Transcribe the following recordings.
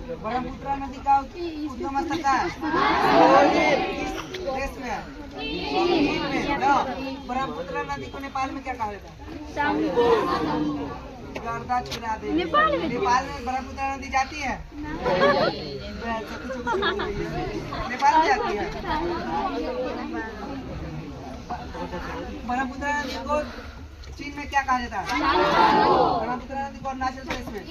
ब्रह्मपुत्र नदी का उद्गम स्थल कहाँ है? किस देश में है? चीन में ना। ब्रह्मपुत्र नदी को नेपाल में क्या कहा जाता है? गर्दा चुरा दे। नेपाल में ब्रह्मपुत्र नदी जाती है? नेपाल में जाती है। ब्रह्मपुत्र नदी को चीन में क्या कहा जाता है? ब्रह्मपुत्र नदी को अरुणाचल प्रदेश में।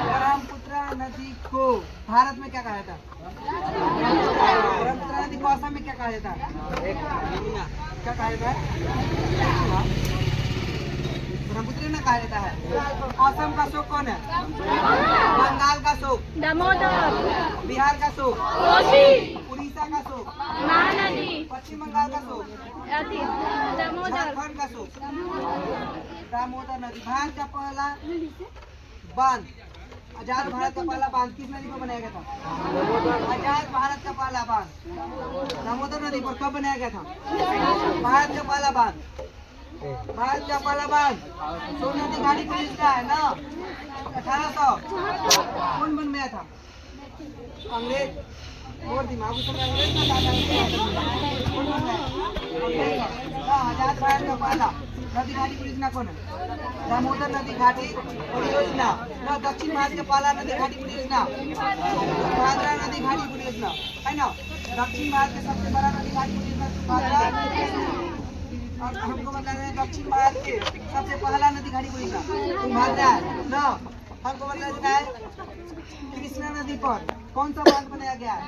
ब्रह्मपुत्र नदी को भारत में क्या कहा जाता है? ब्रह्मपुत्र नदी को असम में क्या कहा जाता है? क्या कहा जाता है? ब्रह्मपुत्र में कहा जाता है। असम का शोक कौन है? बंगाल का शोक दामोदर, बिहार का शोक कोसी, उड़ीसा का शोक महानदी, पश्चिम बंगाल का शोक झारखंड का शोक दामोदर नदी। भारत का पहला बांध, आजाद भारत का पहला बांध किस नदी पर बनाया गया था? आजाद भारत का पहला बांध दामोदर नदी पर कब बनाया गया था? भारत का पहला बांध, भारत का पहला बांध सोन नदी घाटी परियोजना है ना। 1800 कौन बनवाया था? अंग्रेज। और दिमाग उसमें अंग्रेज का कौन बनवाया? आजाद भारत का पहला नदी घाटी परियोजना कौन है? दामोदर नदी घाटी परियोजना ना। दक्षिण भारत का पहला नदी घाटी परियोजना भादरा नदी घाटी परियोजना है ना। दक्षिण भारत के सबसे बड़ा नदी घाटी परियोजना भादरा। और हमको बता रहे हैं दक्षिण भारत के सबसे पहला नदी घाटी परियोजना भादरा है ना। हमको बता देना है कृष्णा नदी पर कौन सा बांध बनाया गया है?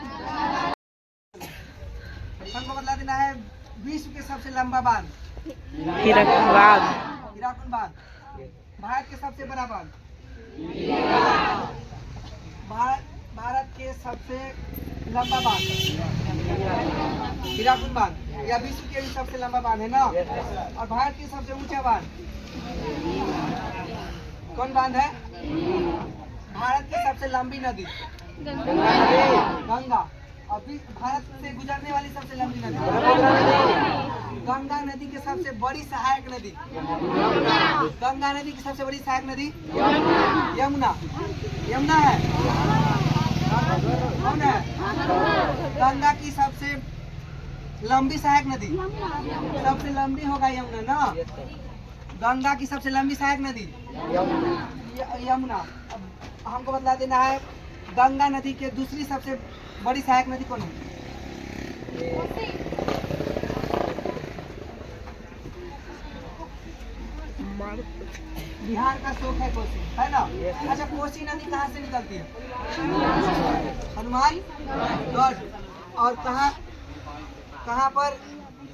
हमको बता देना है विश्व के सबसे लंबा बांध हीराकुंड बांध। भारत के सबसे बड़ा बांध भारत के सबसे लंबा बांध हीराकुंड बांध। या विश्व के भी सबसे लंबा बांध है ना। और भारत की सबसे ऊंचा बांध कौन बांध है? भारत की सबसे लंबी नदी गंगा। और भारत से गुजरने वाली सबसे लंबी नदी गंगा नदी की सबसे बड़ी सहायक नदी गंगा नदी की सबसे बड़ी सहायक नदी यमुना। यमुना है कौन है? गंगा की सबसे लंबी सहायक नदी सबसे लंबी होगा यमुना ना। गंगा की सबसे लंबी सहायक नदी यमुना। हमको बता देना है गंगा नदी के दूसरी सबसे बड़ी सहायक नदी कौन है? बिहार का शोक है कोसी है ना। अच्छा कोसी नदी कहाँ से निकलती है? हनुमानगढ़। और कहाँ पर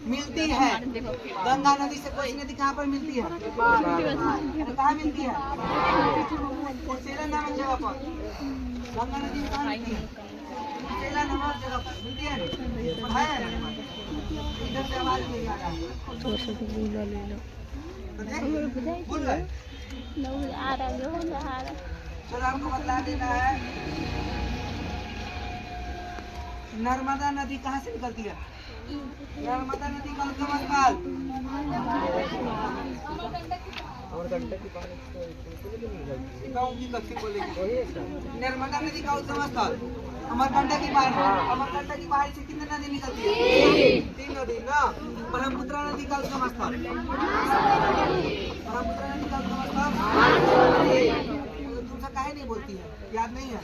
मिलती है? गंगा नदी से कोसी नदी कहाँ पर मिलती है? कहाँ मिलती है? कुर्सेला नामक जगह पर। गंगा नदी में कहाँ मिलती है? कुर्सेला नामक जगह पर मिलती है। पढ़ाया है ना? इधर से आवाज नहीं आ रहा है। भूल गए? चलो हमको बता देना है नर्मदा नदी कहाँ से निकलती है? नर्मदा नदी का उद्गम स्थल नर्मदा नदी का उद्गम स्थल अमरकंटक की पहाड़ी। अमरकंटक की पहाड़ी से कितनी नदी निकलती है? 3 नदी ना। ब्रह्मपुत्र नदी का उद्गम स्थल ब्रह्मपुत्र नदी का उद्गम स्थल तुमसे काहे नहीं बोलती है? याद नहीं है?